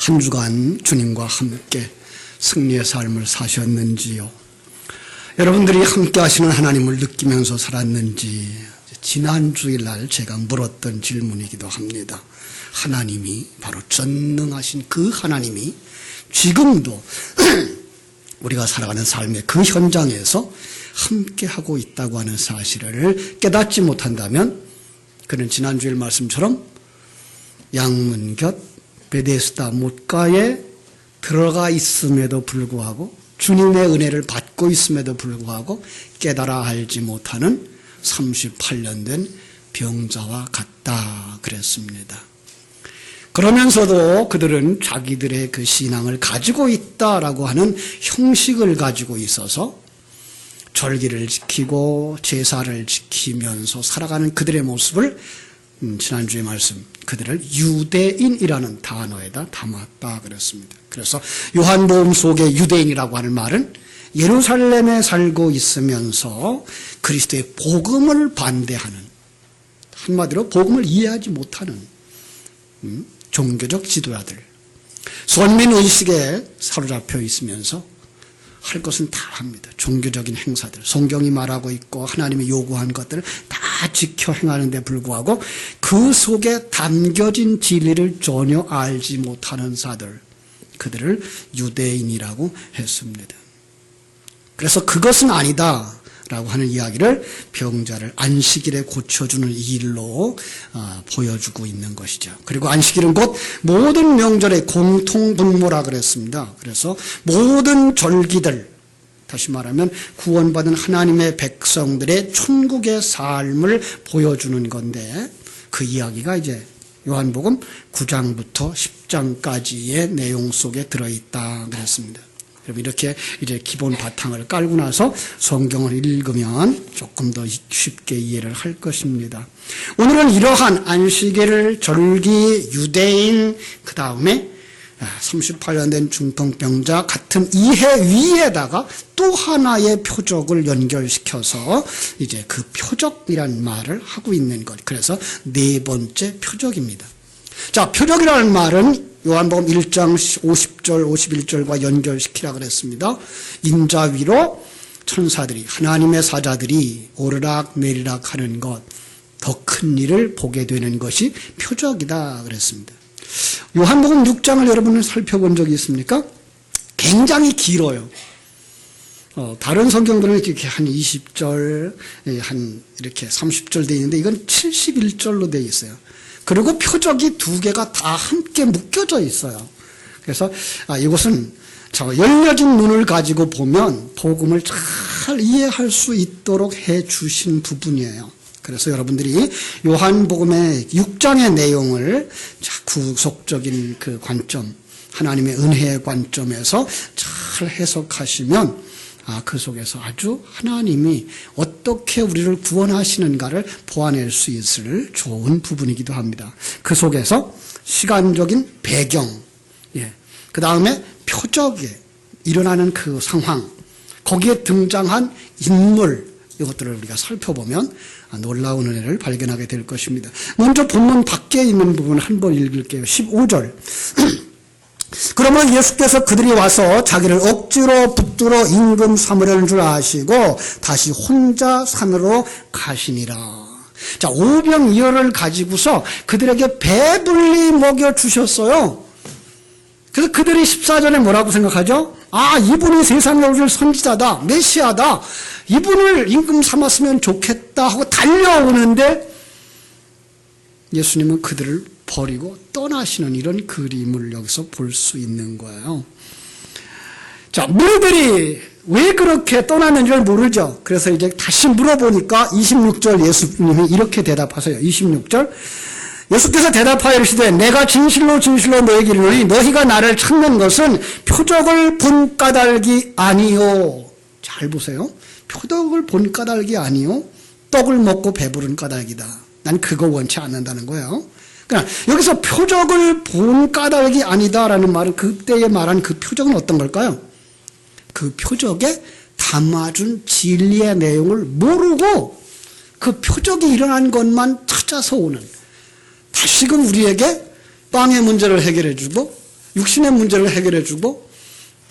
한 주간 주님과 함께 승리의 삶을 사셨는지요? 여러분들이 함께 하시는 하나님을 느끼면서 살았는지 지난 주일날 제가 물었던 질문이기도 합니다. 하나님이 바로 전능하신 그 하나님이 지금도 우리가 살아가는 삶의 그 현장에서 함께하고 있다고 하는 사실을 깨닫지 못한다면 그는 지난 주일 말씀처럼 양문 곁 베데스다 못가에 들어가 있음에도 불구하고 주님의 은혜를 받고 있음에도 불구하고 깨달아 알지 못하는 38년 된 병자와 같다 그랬습니다. 그러면서도 그들은 자기들의 그 신앙을 가지고 있다라고 하는 형식을 가지고 있어서 절기를 지키고 제사를 지키면서 살아가는 그들의 모습을 지난주에 말씀 그들을 유대인이라는 단어에다 담았다 그랬습니다. 그래서 요한복음 속의 유대인이라고 하는 말은 예루살렘에 살고 있으면서 그리스도의 복음을 반대하는, 한마디로 복음을 이해하지 못하는 종교적 지도자들, 선민의식에 사로잡혀 있으면서 할 것은 다 합니다. 종교적인 행사들, 성경이 말하고 있고 하나님이 요구한 것들을 다 지켜 행하는 데 불구하고 그 속에 담겨진 진리를 전혀 알지 못하는 자들, 그들을 유대인이라고 했습니다. 그래서 그것은 아니다 라고 하는 이야기를 병자를 안식일에 고쳐주는 일로 보여주고 있는 것이죠. 그리고 안식일은 곧 모든 명절의 공통분모라 그랬습니다. 그래서 모든 절기들, 다시 말하면 구원받은 하나님의 백성들의 천국의 삶을 보여주는 건데 그 이야기가 이제 요한복음 9장부터 10장까지의 내용 속에 들어있다 그랬습니다. 여러분 이렇게 이제 기본 바탕을 깔고 나서 성경을 읽으면 조금 더 쉽게 이해를 할 것입니다. 오늘은 이러한 안식일을 절기, 유대인, 그 다음에 38년 된 중풍병자 같은 이해 위에다가 또 하나의 표적을 연결시켜서 이제 그 표적이라는 말을 하고 있는 것. 그래서 네 번째 표적입니다. 자, 표적이라는 말은 요한복음 1장 50절, 51절과 연결시키라 그랬습니다. 인자 위로 천사들이, 하나님의 사자들이 오르락 내리락 하는 것, 더 큰 일을 보게 되는 것이 표적이다 그랬습니다. 요한복음 6장을 여러분은 살펴본 적이 있습니까? 굉장히 길어요. 다른 성경들은 이렇게 한 20절, 한 이렇게 30절 되어 있는데 이건 71절로 되어 있어요. 그리고 표적이 두 개가 다 함께 묶여져 있어요. 그래서 이것은 열려진 눈을 가지고 보면 복음을 잘 이해할 수 있도록 해 주신 부분이에요. 그래서 여러분들이 요한복음의 6장의 내용을 구속적인 그 관점, 하나님의 은혜의 관점에서 잘 해석하시면 그 속에서 아주 하나님이 어떻게 우리를 구원하시는가를 보아낼 수 있을 좋은 부분이기도 합니다. 그 속에서 시간적인 배경, 그 다음에 표적에 일어나는 그 상황, 거기에 등장한 인물, 이것들을 우리가 살펴보면 놀라운 은혜를 발견하게 될 것입니다. 먼저 본문 밖에 있는 부분 한번 읽을게요. 15절. 그러면 예수께서 그들이 와서 자기를 억지로 붙들어 임금 삼으려는 줄 아시고 다시 혼자 산으로 가시니라. 자, 오병이어를 가지고서 그들에게 배불리 먹여주셨어요. 그래서 그들이 14절에 뭐라고 생각하죠? 이분이 세상에 오실 선지자다, 메시아다, 이분을 임금 삼았으면 좋겠다 하고 달려오는데 예수님은 그들을 버리고 떠나시는 이런 그림을 여기서 볼 수 있는 거예요. 자, 무리들이 왜 그렇게 떠났는지를 모르죠. 그래서 이제 다시 물어보니까 26절 예수님이 이렇게 대답하세요. 26절. 예수께서 대답하여 이르시되 내가 진실로 진실로 너희에게 이르노니 너희가 나를 찾는 것은 표적을 본 까닭이 아니요. 잘 보세요. 표적을 본 까닭이 아니요. 떡을 먹고 배부른 까닭이다. 난 그거 원치 않는다는 거예요. 그러니까 여기서 표적을 본 까닭이 아니다라는 말은 그때에 말한 그 표적은 어떤 걸까요? 그 표적에 담아준 진리의 내용을 모르고 그 표적이 일어난 것만 찾아서 오는, 다시금 우리에게 빵의 문제를 해결해주고 육신의 문제를 해결해 주고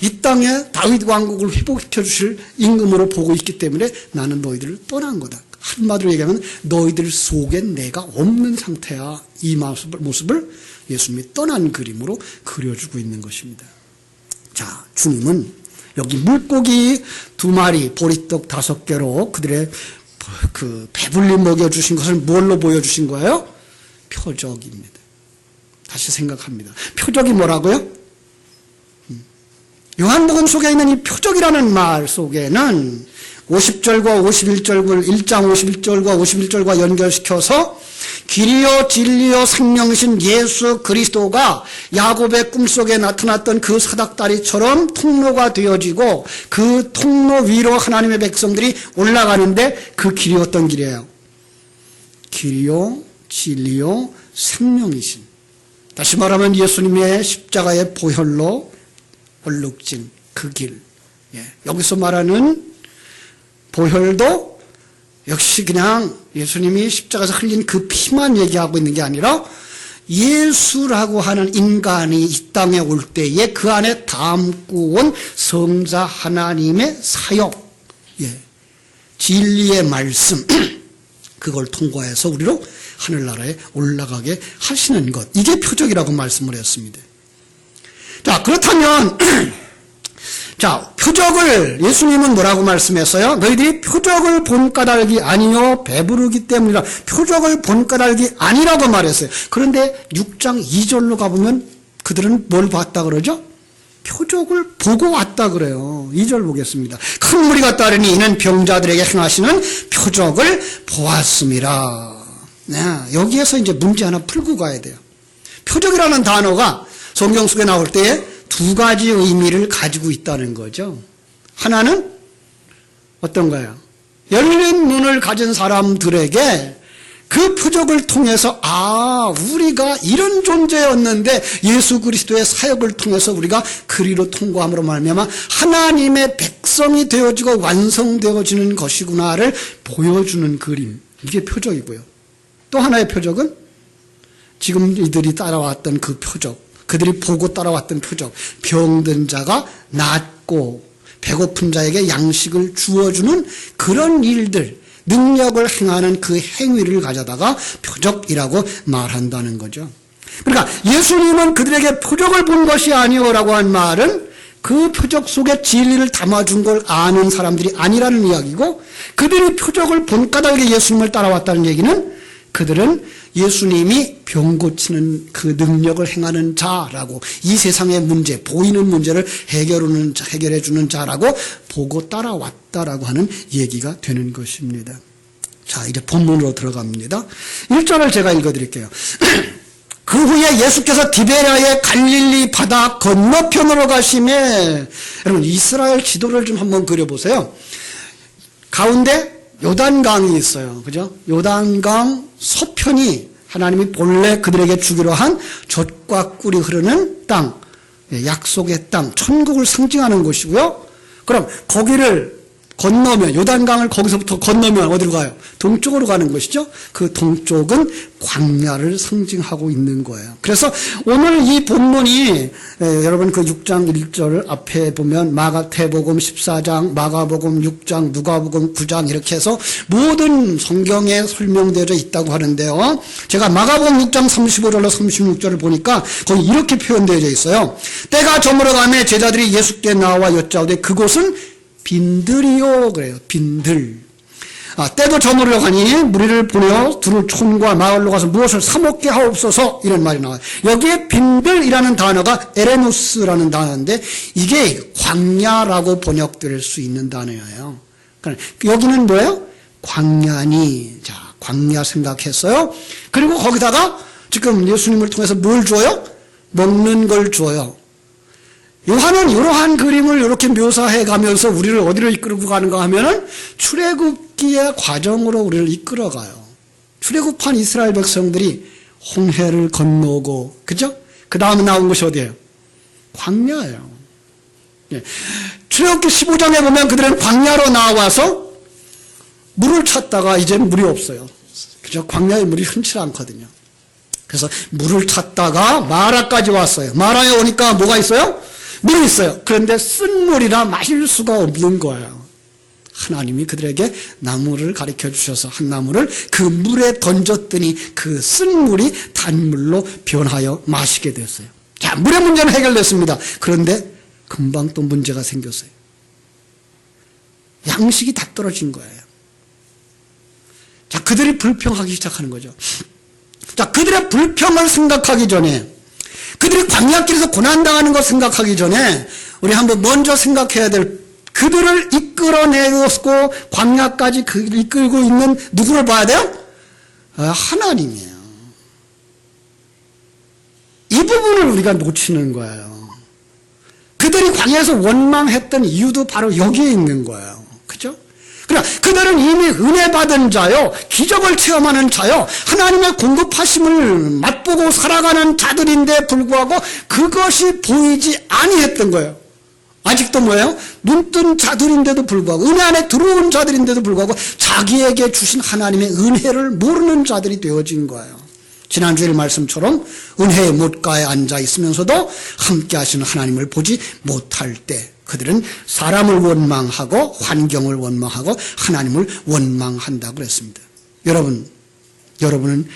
이 땅에 다윗 왕국을 회복시켜 주실 임금으로 보고 있기 때문에 나는 너희들을 떠난 거다. 한마디로 얘기하면 너희들 속엔 내가 없는 상태야. 이 모습을 예수님이 떠난 그림으로 그려주고 있는 것입니다. 자, 주님은 여기 물고기 2마리, 보리떡 5개로 그들의 그 배불리 먹여주신 것을 뭘로 보여주신 거예요? 표적입니다. 다시 생각합니다. 표적이 뭐라고요? 요한복음 속에 있는 이 표적이라는 말 속에는 50절과 51절을 1장 51절과 51절과 연결시켜서 길이요 진리요 생명이신 예수 그리스도가 야곱의 꿈속에 나타났던 그 사닥다리처럼 통로가 되어지고 그 통로 위로 하나님의 백성들이 올라가는데 그 길이 어떤 길이에요? 길이요 진리요 생명이신, 다시 말하면 예수님의 십자가의 보혈로 얼룩진 그 길. 여기서 말하는 보혈도 역시 그냥 예수님이 십자가에서 흘린 그 피만 얘기하고 있는 게 아니라 예수라고 하는 인간이 이 땅에 올 때에 그 안에 담고 온 성자 하나님의 사역, 진리의 말씀, 그걸 통과해서 우리로 하늘나라에 올라가게 하시는 것, 이게 표적이라고 말씀을 했습니다. 자, 그렇다면 자, 표적을 예수님은 뭐라고 말씀했어요? 너희들이 표적을 본 까닭이 아니요 배부르기 때문이라. 표적을 본 까닭이 아니라고 말했어요. 그런데 6장 2절로 가보면 그들은 뭘 봤다 그러죠? 표적을 보고 왔다 그래요. 2절 보겠습니다. 큰 무리가 따르니 이는 병자들에게 행하시는 표적을 보았습니다. 네, 여기에서 이제 문제 하나 풀고 가야 돼요. 표적이라는 단어가 성경 속에 나올 때에 2가지 의미를 가지고 있다는 거죠. 하나는 어떤 거예요? 열린 눈을 가진 사람들에게 그 표적을 통해서 우리가 이런 존재였는데 예수 그리스도의 사역을 통해서 우리가 그리로 통과함으로 말미암아 하나님의 백성이 되어지고 완성되어지는 것이구나를 보여주는 그림, 이게 표적이고요. 또 하나의 표적은 지금 이들이 따라왔던 그 표적, 그들이 보고 따라왔던 표적, 병든 자가 낫고 배고픈 자에게 양식을 주어주는 그런 일들, 능력을 행하는 그 행위를 가져다가 표적이라고 말한다는 거죠. 그러니까 예수님은 그들에게 표적을 본 것이 아니오라고 한 말은 그 표적 속에 진리를 담아준 걸 아는 사람들이 아니라는 이야기고, 그들이 표적을 본 까닭에 예수님을 따라왔다는 얘기는 그들은 예수님이 병 고치는 그 능력을 행하는 자라고, 이 세상의 문제, 보이는 문제를 해결해 주는 자라고 보고 따라왔다라고 하는 얘기가 되는 것입니다. 자, 이제 본문으로 들어갑니다. 1절을 제가 읽어드릴게요. 그 후에 예수께서 디베랴의 갈릴리 바다 건너편으로 가시매, 여러분 이스라엘 지도를 좀 한번 그려보세요. 가운데 요단강이 있어요. 그죠? 요단강 서편이 하나님이 본래 그들에게 주기로 한 젖과 꿀이 흐르는 땅, 약속의 땅, 천국을 상징하는 곳이고요. 그럼 거기를 건너면, 요단강을 거기서부터 건너면 어디로 가요? 동쪽으로 가는 것이죠. 그 동쪽은 광야를 상징하고 있는 거예요. 그래서 오늘 이 본문이 여러분 그 6장 1절 앞에 보면 마가태복음 14장, 마가복음 6장, 누가복음 9장 이렇게 해서 모든 성경에 설명되어 있다고 하는데요. 제가 마가복음 6장 35절로 36절을 보니까 거기 이렇게 표현되어 있어요. 때가 저물어가며 제자들이 예수께 나와 여짜오되 그곳은 빈들이요 그래요. 빈들. 때도 저물어 가니 무리를 보내어 두루 촌과 마을로 가서 무엇을 사먹게 하옵소서, 이런 말이 나와요. 여기에 빈들이라는 단어가 에레누스라는 단어인데 이게 광야라고 번역될 수 있는 단어예요. 그러니까 여기는 뭐예요? 광야니. 자, 광야 생각했어요. 그리고 거기다가 지금 예수님을 통해서 뭘 줘요? 먹는 걸 줘요. 요한은 이러한 그림을 이렇게 묘사해 가면서 우리를 어디로 이끌고 가는가 하면은 출애굽기의 과정으로 우리를 이끌어 가요. 출애굽한 이스라엘 백성들이 홍해를 건너고, 그죠? 그 다음에 나온 것이 어디예요? 광야예요. 출애굽기 15장에 보면 그들은 광야로 나와서 물을 찾다가 이제는 물이 없어요. 그죠? 광야에 물이 흔치 않거든요. 그래서 물을 찾다가 마라까지 왔어요. 마라에 오니까 뭐가 있어요? 물이 있어요. 그런데 쓴 물이라 마실 수가 없는 거예요. 하나님이 그들에게 나무를 가르쳐 주셔서 한 나무를 그 물에 던졌더니 그 쓴 물이 단물로 변하여 마시게 됐어요. 자, 물의 문제는 해결됐습니다. 그런데 금방 또 문제가 생겼어요. 양식이 다 떨어진 거예요. 자, 그들이 불평하기 시작하는 거죠. 자, 그들의 불평을 생각하기 전에, 그들이 광야길에서 고난당하는 것 생각하기 전에 우리 한번 먼저 생각해야 될, 그들을 이끌어내고 광야까지 이끌고 있는 누구를 봐야 돼요? 하나님이에요. 이 부분을 우리가 놓치는 거예요. 그들이 광야에서 원망했던 이유도 바로 여기에 있는 거예요. 그죠? 그러나 그들은 이미 은혜 받은 자요, 기적을 체험하는 자요, 하나님의 공급하심을 맛보고 살아가는 자들인데 불구하고 그것이 보이지 아니했던 거예요. 아직도 뭐예요? 눈뜬 자들인데도 불구하고, 은혜 안에 들어온 자들인데도 불구하고 자기에게 주신 하나님의 은혜를 모르는 자들이 되어진 거예요. 지난주일 말씀처럼 은혜의 못가에 앉아 있으면서도 함께 하시는 하나님을 보지 못할 때 그들은 사람을 원망하고 환경을 원망하고 하나님을 원망한다고 그랬습니다. 여러분은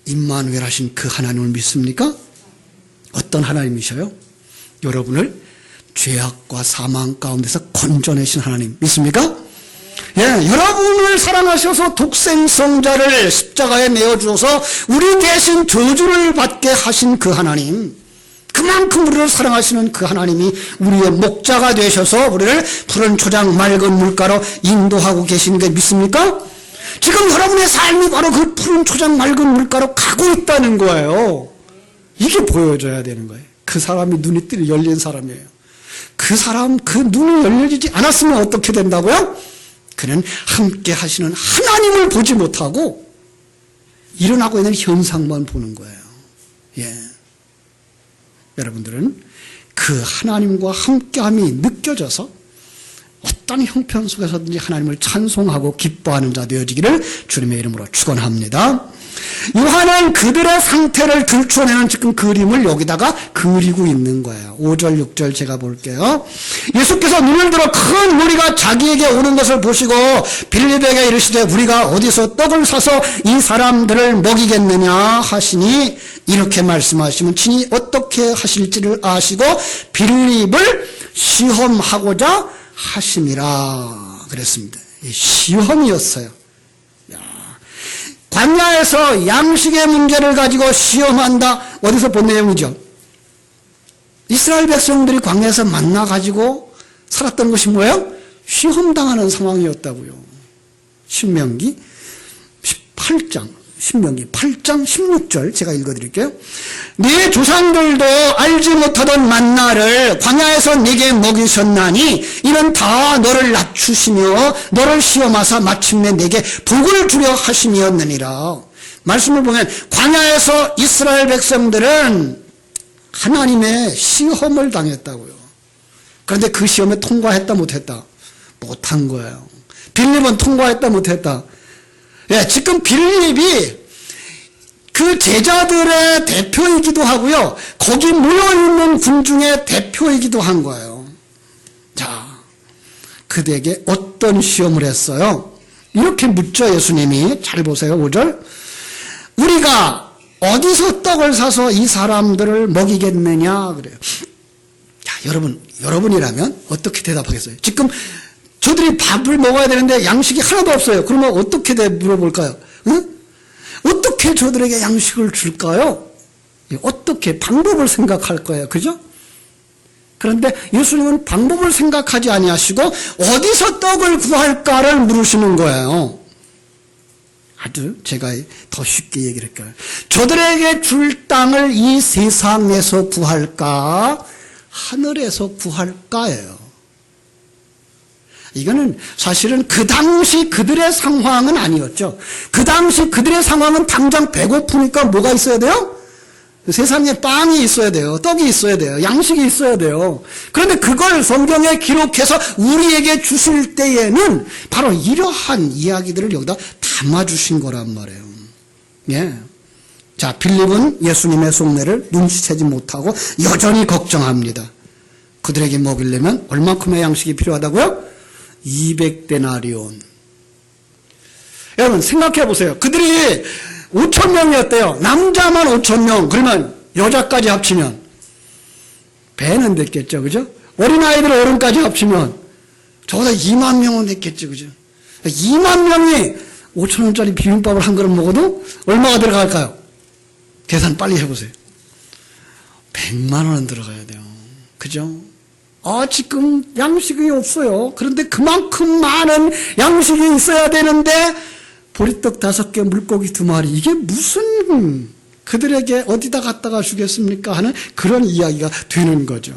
임마누엘 하신 그 하나님을 믿습니까? 어떤 하나님이셔요? 여러분을 죄악과 사망 가운데서 건져내신 하나님 믿습니까? 예, 여러분을 사랑하셔서 독생성자를 십자가에 내어주어서 우리 대신 저주를 받게 하신 그 하나님, 그만큼 우리를 사랑하시는 그 하나님이 우리의 목자가 되셔서 우리를 푸른 초장 맑은 물가로 인도하고 계시는 게 믿습니까? 지금 여러분의 삶이 바로 그 푸른 초장 맑은 물가로 가고 있다는 거예요. 이게 보여져야 되는 거예요. 그 사람이 눈이 열린 사람이에요. 그 사람 그 눈이 열려지지 않았으면 어떻게 된다고요? 그는 함께 하시는 하나님을 보지 못하고 일어나고 있는 현상만 보는 거예요. 예. 여러분들은 그 하나님과 함께함이 느껴져서 어떤 형편 속에서든지 하나님을 찬송하고 기뻐하는 자 되어지기를 주님의 이름으로 축원합니다. 요한은 그들의 상태를 들춰내는 지금 그림을 여기다가 그리고 있는 거예요. 5절 6절 제가 볼게요. 예수께서 눈을 들어 큰 무리가 자기에게 오는 것을 보시고 빌립에게 이르시되 우리가 어디서 떡을 사서 이 사람들을 먹이겠느냐 하시니, 이렇게 말씀하시면 친히 어떻게 하실지를 아시고 빌립을 시험하고자 하심이라 그랬습니다. 시험이었어요. 광야에서 양식의 문제를 가지고 시험한다. 어디서 본 내용이죠? 이스라엘 백성들이 광야에서 만나 가지고 살았던 것이 뭐예요? 시험당하는 상황이었다고요. 신명기 8장 16절 제가 읽어드릴게요. 네 조상들도 알지 못하던 만나를 광야에서 네게 먹이셨나니 이는 다 너를 낮추시며 너를 시험하사 마침내 네게 복을 주려 하심이었느니라. 말씀을 보면 광야에서 이스라엘 백성들은 하나님의 시험을 당했다고요. 그런데 그 시험에 통과했다 못했다? 못한 거예요. 빌립은 통과했다 못했다? 예, 지금 빌립이 그 제자들의 대표이기도 하고요, 거기 모여있는 군중의 대표이기도 한 거예요. 자, 그들에게 어떤 시험을 했어요? 이렇게 묻죠, 예수님이. 잘 보세요, 5절. 우리가 어디서 떡을 사서 이 사람들을 먹이겠느냐 그래요. 자, 여러분이라면 어떻게 대답하겠어요? 지금 저들이 밥을 먹어야 되는데 양식이 하나도 없어요. 그러면 어떻게 물어볼까요? 응? 어떻게 저들에게 양식을 줄까요? 어떻게 방법을 생각할 거예요. 그죠? 그런데 예수님은 방법을 생각하지 아니하시고 어디서 떡을 구할까를 물으시는 거예요. 아주 제가 더 쉽게 얘기를 할까요? 저들에게 줄 땅을 이 세상에서 구할까? 하늘에서 구할까예요. 이거는 사실은 그 당시 그들의 상황은 아니었죠. 그 당시 그들의 상황은 당장 배고프니까 뭐가 있어야 돼요? 세상에 빵이 있어야 돼요. 떡이 있어야 돼요. 양식이 있어야 돼요. 그런데 그걸 성경에 기록해서 우리에게 주실 때에는 바로 이러한 이야기들을 여기다 담아주신 거란 말이에요. 예. 자, 빌립은 예수님의 속내를 눈치채지 못하고 여전히 걱정합니다. 그들에게 먹이려면 얼마큼의 양식이 필요하다고요? 200데나리온. 여러분 생각해 보세요. 그들이 5,000명이었대요. 남자만 5,000명. 그러면 여자까지 합치면 배는 됐겠죠. 그죠? 어린아이들 어른까지 합치면 적어도 2만 명은 됐겠죠. 그죠? 2만 명이 5,000원짜리 비빔밥을 한 그릇 먹어도 얼마가 들어갈까요? 계산 빨리 해보세요. 100만 원은 들어가야 돼요. 그죠? 지금 양식이 없어요. 그런데 그만큼 많은 양식이 있어야 되는데 보리떡 5개, 물고기 2마리. 이게 무슨 그들에게 어디다 갖다가 주겠습니까? 하는 그런 이야기가 되는 거죠.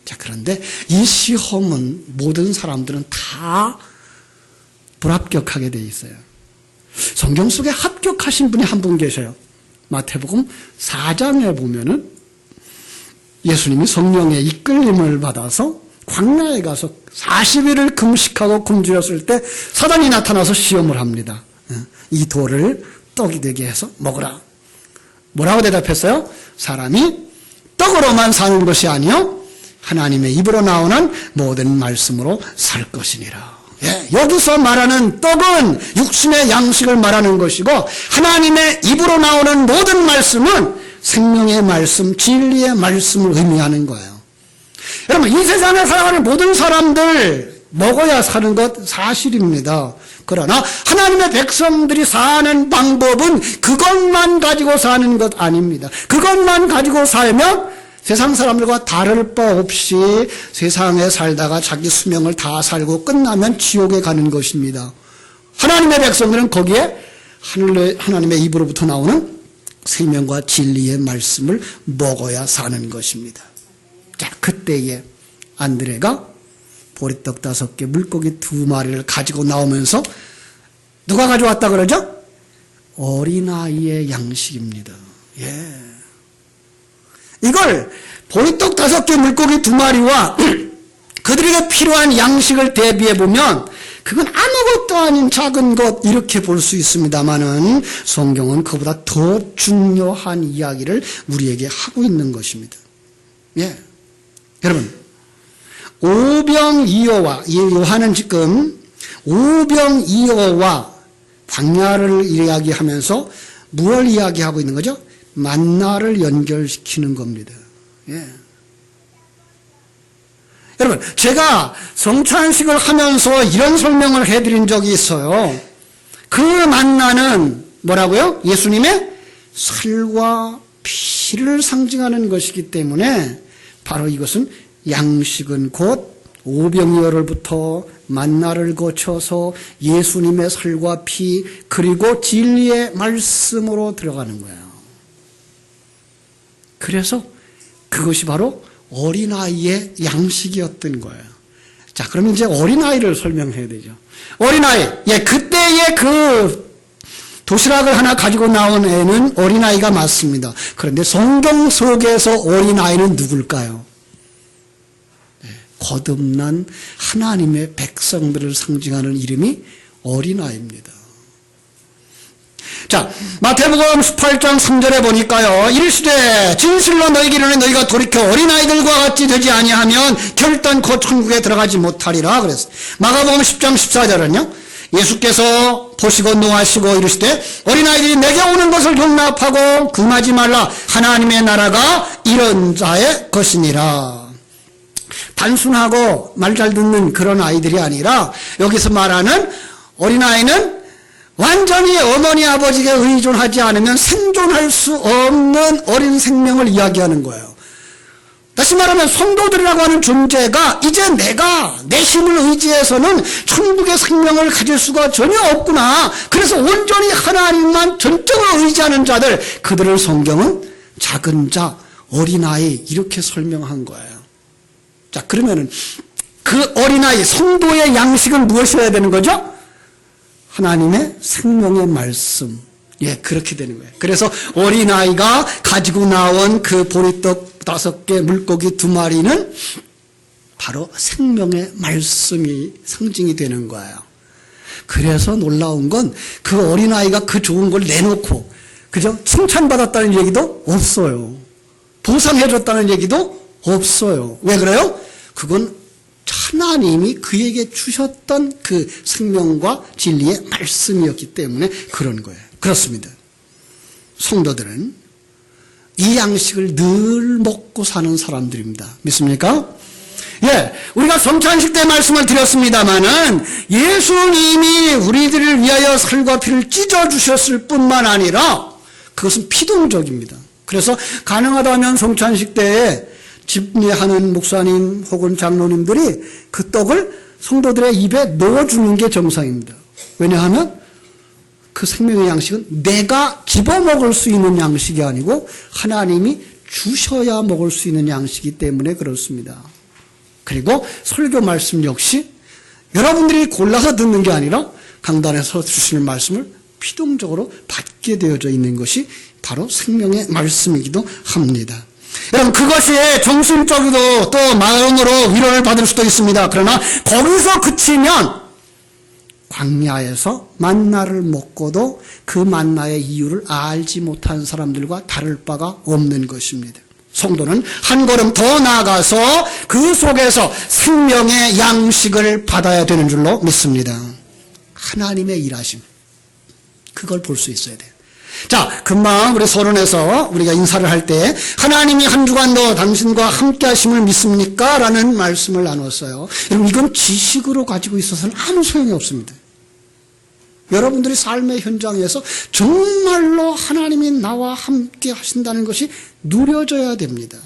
자, 그런데 이 시험은 모든 사람들은 다 불합격하게 돼 있어요. 성경 속에 합격하신 분이 한 분 계셔요. 마태복음 4장에 보면은 예수님이 성령의 이끌림을 받아서 광야에 가서 40일을 금식하고 굶주렸을 때 사단이 나타나서 시험을 합니다. 이 돌을 떡이 되게 해서 먹으라. 뭐라고 대답했어요? 사람이 떡으로만 사는 것이 아니요 하나님의 입으로 나오는 모든 말씀으로 살 것이니라. 여기서 말하는 떡은 육신의 양식을 말하는 것이고 하나님의 입으로 나오는 모든 말씀은 생명의 말씀, 진리의 말씀을 의미하는 거예요. 여러분, 이 세상에 살아가는 모든 사람들 먹어야 사는 것 사실입니다. 그러나 하나님의 백성들이 사는 방법은 그것만 가지고 사는 것 아닙니다. 그것만 가지고 살면 세상 사람들과 다를 바 없이 세상에 살다가 자기 수명을 다 살고 끝나면 지옥에 가는 것입니다. 하나님의 백성들은 거기에 하나님의 입으로부터 나오는 생명과 진리의 말씀을 먹어야 사는 것입니다. 자, 그때에 안드레가 보리떡 5개, 물고기 2마리를 가지고 나오면서 누가 가져왔다 그러죠? 어린아이의 양식입니다. 이걸 보리떡 5개, 물고기 2마리와 그들에게 필요한 양식을 대비해 보면 그건 아무것도 아닌 작은 것 이렇게 볼 수 있습니다만은 성경은 그보다 더 중요한 이야기를 우리에게 하고 있는 것입니다. 여러분, 오병이어와 요한은 지금 오병이어와 광야를 이야기하면서 무엇을 이야기하고 있는 거죠? 만나를 연결시키는 겁니다. 여러분, 제가 성찬식을 하면서 이런 설명을 해드린 적이 있어요. 그 만나는 뭐라고요? 예수님의 살과 피를 상징하는 것이기 때문에 바로 이것은 양식은 곧 오병이어를부터 만나를 거쳐서 예수님의 살과 피 그리고 진리의 말씀으로 들어가는 거예요. 그래서 그것이 바로 어린아이의 양식이었던 거예요. 자, 그러면 이제 어린아이를 설명해야 되죠. 어린아이, 그때의 그 도시락을 하나 가지고 나온 애는 어린아이가 맞습니다. 그런데 성경 속에서 어린아이는 누굴까요? 거듭난 하나님의 백성들을 상징하는 이름이 어린아이입니다. 자, 마태복음 18장 3절에 보니까요, 이르시되 진실로 너희에게 이르노니 너희가 돌이켜 어린아이들과 같이 되지 아니하면 결단코 천국에 들어가지 못하리라 그랬어요. 마가복음 10장 14절은요, 예수께서 보시고 노하시고 이르시되 어린아이들이 내게 오는 것을 용납하고 금하지 말라. 하나님의 나라가 이런 자의 것이니라. 단순하고 말 잘 듣는 그런 아이들이 아니라 여기서 말하는 어린아이는 완전히 어머니 아버지에게 의존하지 않으면 생존할 수 없는 어린 생명을 이야기하는 거예요. 다시 말하면 성도들이라고 하는 존재가 이제 내가 내 힘을 의지해서는 천국의 생명을 가질 수가 전혀 없구나. 그래서 온전히 하나님만 전적으로 의지하는 자들, 그들을 성경은 작은 자, 어린아이 이렇게 설명한 거예요. 자, 그러면은 그 어린아이 성도의 양식은 무엇이어야 되는 거죠? 하나님의 생명의 말씀. 그렇게 되는 거예요. 그래서 어린아이가 가지고 나온 그 보리떡 5개, 물고기 2마리는 바로 생명의 말씀이 상징이 되는 거예요. 그래서 놀라운 건 그 어린아이가 그 좋은 걸 내놓고 그죠? 칭찬받았다는 얘기도 없어요. 보상해줬다는 얘기도 없어요. 왜 그래요? 그건 하나님이 그에게 주셨던 그 생명과 진리의 말씀이었기 때문에 그런 거예요. 그렇습니다. 성도들은 이 양식을 늘 먹고 사는 사람들입니다. 믿습니까? 예, 우리가 성찬식 때 말씀을 드렸습니다마는 예수님이 우리들을 위하여 살과 피를 찢어주셨을 뿐만 아니라 그것은 피동적입니다. 그래서 가능하다면 성찬식 때에 집례하는 목사님 혹은 장로님들이 그 떡을 성도들의 입에 넣어주는 게 정상입니다. 왜냐하면 그 생명의 양식은 내가 집어먹을 수 있는 양식이 아니고 하나님이 주셔야 먹을 수 있는 양식이기 때문에 그렇습니다. 그리고 설교 말씀 역시 여러분들이 골라서 듣는 게 아니라 강단에서 주시는 말씀을 피동적으로 받게 되어져 있는 것이 바로 생명의 말씀이기도 합니다. 여러분, 그것이 정신적으로 또 마음으로 위로를 받을 수도 있습니다. 그러나 거기서 그치면 광야에서 만나를 먹고도 그 만나의 이유를 알지 못한 사람들과 다를 바가 없는 것입니다. 성도는 한 걸음 더 나아가서 그 속에서 생명의 양식을 받아야 되는 줄로 믿습니다. 하나님의 일하심, 그걸 볼 수 있어야 돼요. 자, 금방 우리 서론에서 우리가 인사를 할 때 하나님이 한 주간도 당신과 함께 하심을 믿습니까? 라는 말씀을 나눴어요. 여러분, 이건 지식으로 가지고 있어서는 아무 소용이 없습니다. 여러분들이 삶의 현장에서 정말로 하나님이 나와 함께 하신다는 것이 누려져야 됩니다.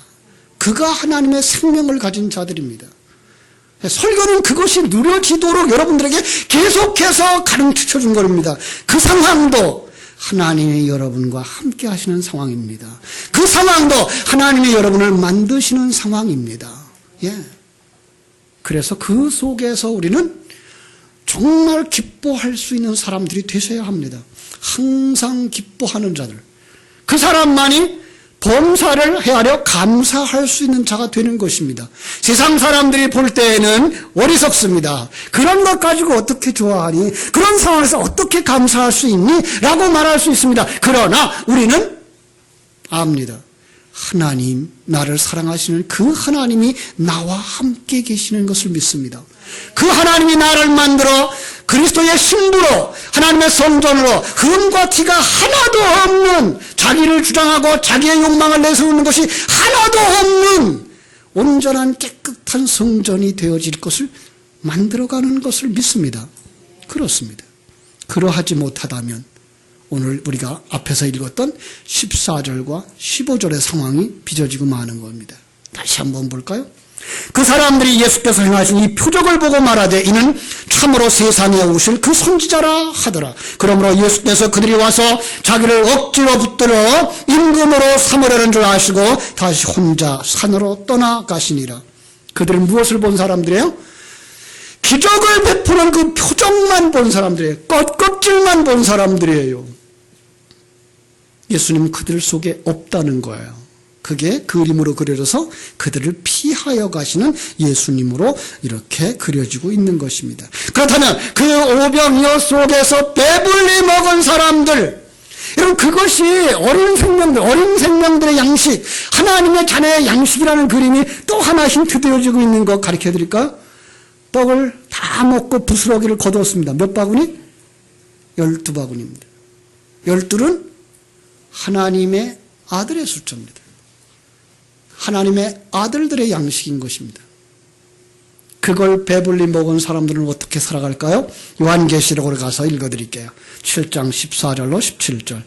그가 하나님의 생명을 가진 자들입니다. 설교는 그것이 누려지도록 여러분들에게 계속해서 가르쳐 준 겁니다. 그 상황도 하나님이 여러분과 함께 하시는 상황입니다. 그 상황도 하나님이 여러분을 만드시는 상황입니다. 예. 그래서 그 속에서 우리는 정말 기뻐할 수 있는 사람들이 되셔야 합니다. 항상 기뻐하는 자들. 그 사람만이 범사를 헤아려 감사할 수 있는 자가 되는 것입니다. 세상 사람들이 볼 때에는 어리석습니다. 그런 것 가지고 어떻게 좋아하니? 그런 상황에서 어떻게 감사할 수 있니? 라고 말할 수 있습니다. 그러나 우리는 압니다. 하나님, 나를 사랑하시는 그 하나님이 나와 함께 계시는 것을 믿습니다. 그 하나님이 나를 만들어 그리스도의 신부로 하나님의 성전으로 흠과 티가 하나도 없는, 자기를 주장하고 자기의 욕망을 내세우는 것이 하나도 없는 온전한 깨끗한 성전이 되어질 것을 만들어가는 것을 믿습니다. 그렇습니다. 그러하지 못하다면 오늘 우리가 앞에서 읽었던 14절과 15절의 상황이 빚어지고 마는 겁니다. 다시 한번 볼까요? 그 사람들이 예수께서 행하신 이 표적을 보고 말하되 이는 참으로 세상에 오실 그 선지자라 하더라. 그러므로 예수께서 그들이 와서 자기를 억지로 붙들어 임금으로 삼으려는 줄 아시고 다시 혼자 산으로 떠나가시니라. 그들은 무엇을 본 사람들이에요? 기적을 베푸는 그 표적만 본 사람들이에요. 껍질만 본 사람들이에요. 예수님 그들 속에 없다는 거예요. 그게 그림으로 그려져서 그들을 피하여 가시는 예수님으로 이렇게 그려지고 있는 것입니다. 그렇다면 그 오병이어 속에서 배불리 먹은 사람들, 여러분 그것이 어린 생명들의 양식, 하나님의 자녀의 양식이라는 그림이 또 하나 힌트 되어지고 있는 거 가르쳐 드릴까요? 떡을 다 먹고 부스러기를 거두었습니다. 몇 바구니? 12바구니입니다. 12는 하나님의 아들의 숫자입니다. 하나님의 아들들의 양식인 것입니다. 그걸 배불리 먹은 사람들은 어떻게 살아갈까요? 요한계시록으로 가서 읽어드릴게요. 7장 14절로 17절.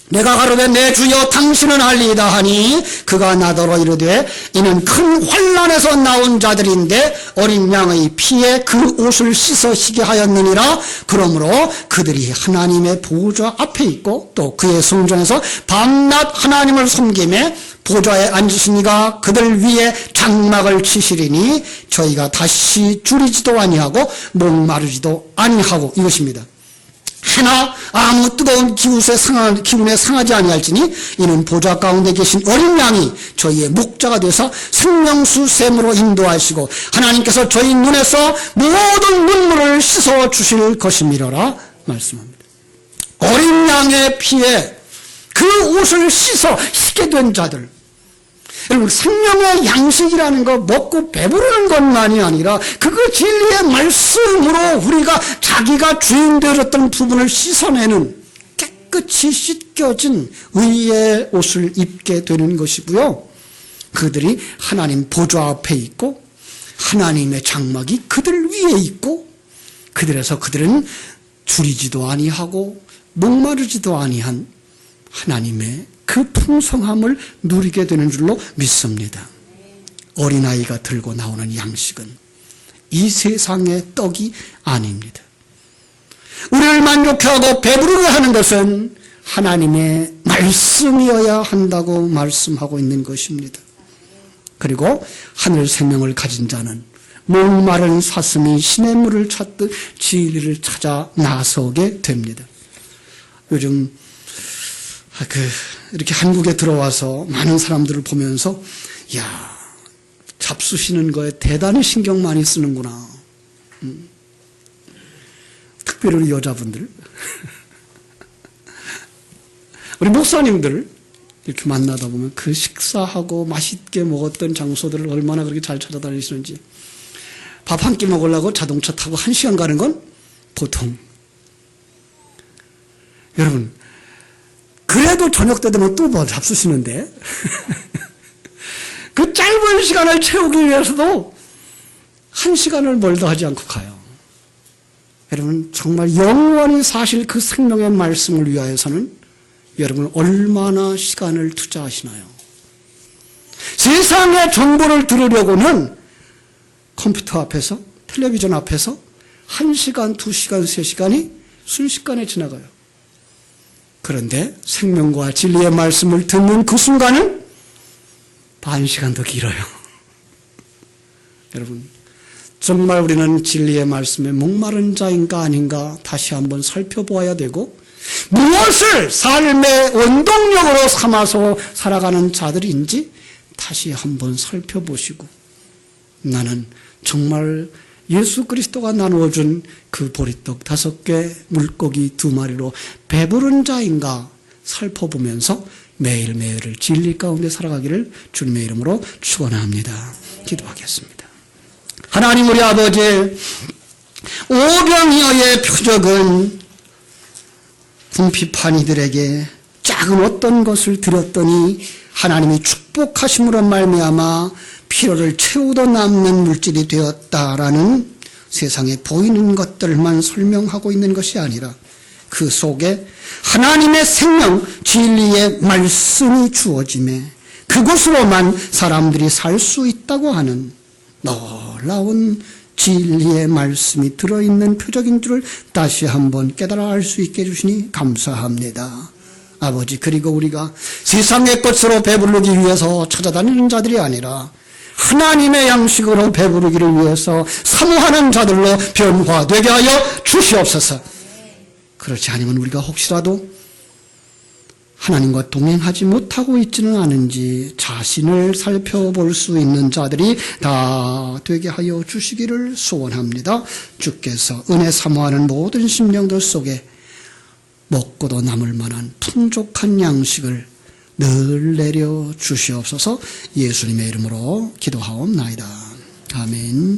내가 가로되 내 주여 당신은 알리이다 하니 그가 나더러 이르되 이는 큰 환난에서 나온 자들인데 어린 양의 피에 그 옷을 씻어 시게 하였느니라. 그러므로 그들이 하나님의 보좌 앞에 있고 또 그의 성전에서 밤낮 하나님을 섬기매 보좌에 앉으신 이가 그들 위에 장막을 치시리니 저희가 다시 줄이지도 아니하고 목마르지도 아니하고 이것입니다. 하나 아무 뜨거운 기운에 상하지 아니할지니 이는 보좌 가운데 계신 어린 양이 저희의 목자가 되어서 생명수 샘으로 인도하시고 하나님께서 저희 눈에서 모든 눈물을 씻어 주실 것임이로라 말씀합니다. 어린 양의 피에 그 옷을 씻어 입게 된 자들. 여러분, 생명의 양식이라는 거 먹고 배부르는 것만이 아니라 그거 진리의 말씀으로 우리가 자기가 주인 되었던 부분을 씻어내는 깨끗이 씻겨진 의의 옷을 입게 되는 것이고요. 그들이 하나님 보좌 앞에 있고 하나님의 장막이 그들 위에 있고 그들에서 그들은 줄이지도 아니하고 목마르지도 아니한 하나님의 그 풍성함을 누리게 되는 줄로 믿습니다. 어린아이가 들고 나오는 양식은 이 세상의 떡이 아닙니다. 우리를 만족해 하고 배부르게 하는 것은 하나님의 말씀이어야 한다고 말씀하고 있는 것입니다. 그리고 하늘 생명을 가진 자는 목마른 사슴이 시냇물을 찾듯 진리를 찾아 나서게 됩니다. 요즘 이렇게 한국에 들어와서 많은 사람들을 보면서 야, 잡수시는 거에 대단히 신경 많이 쓰는구나. 특별히 우리 여자분들 우리 목사님들 이렇게 만나다 보면 그 식사하고 맛있게 먹었던 장소들을 얼마나 그렇게 잘 찾아다니시는지. 밥 한 끼 먹으려고 자동차 타고 1시간 가는 건 보통. 여러분, 그래도 저녁 때 되면 또 뭐 잡수시는데 그 짧은 시간을 채우기 위해서도 1시간을 멀다 하지 않고 가요. 여러분, 정말 영원히 사실 그 생명의 말씀을 위하여서는 여러분 얼마나 시간을 투자하시나요? 세상의 정보를 들으려고는 컴퓨터 앞에서, 텔레비전 앞에서 1시간, 2시간, 3시간이 순식간에 지나가요. 그런데 생명과 진리의 말씀을 듣는 그 순간은 반 시간 더 길어요. 여러분, 정말 우리는 진리의 말씀에 목마른 자인가 아닌가 다시 한번 살펴보아야 되고, 무엇을 삶의 원동력으로 삼아서 살아가는 자들인지 다시 한번 살펴보시고, 나는 정말 예수 그리스도가 나누어준 그 보리떡 5개, 물고기 2마리로 배부른 자인가 살펴보면서 매일매일을 진리 가운데 살아가기를 주님의 이름으로 축원합니다. 기도하겠습니다. 하나님 우리 아버지, 오병이어의 표적은 궁핍한 이들에게 작은 어떤 것을 드렸더니 하나님이 축복하심으로 말미암아 필요를 채우도 남는 물질이 되었다라는 세상에 보이는 것들만 설명하고 있는 것이 아니라 그 속에 하나님의 생명, 진리의 말씀이 주어짐에 그것으로만 사람들이 살 수 있다고 하는 놀라운 진리의 말씀이 들어있는 표적인 줄을 다시 한번 깨달아 알 수 있게 해주시니 감사합니다. 아버지, 그리고 우리가 세상의 것으로 배부르기 위해서 찾아다니는 자들이 아니라 하나님의 양식으로 배부르기를 위해서 사모하는 자들로 변화되게 하여 주시옵소서. 그렇지 않으면 우리가 혹시라도 하나님과 동행하지 못하고 있지는 않은지 자신을 살펴볼 수 있는 자들이 다 되게 하여 주시기를 소원합니다. 주께서 은혜 사모하는 모든 심령들 속에 먹고도 남을 만한 풍족한 양식을 늘 내려 주시옵소서. 예수님의 이름으로 기도하옵나이다. 아멘.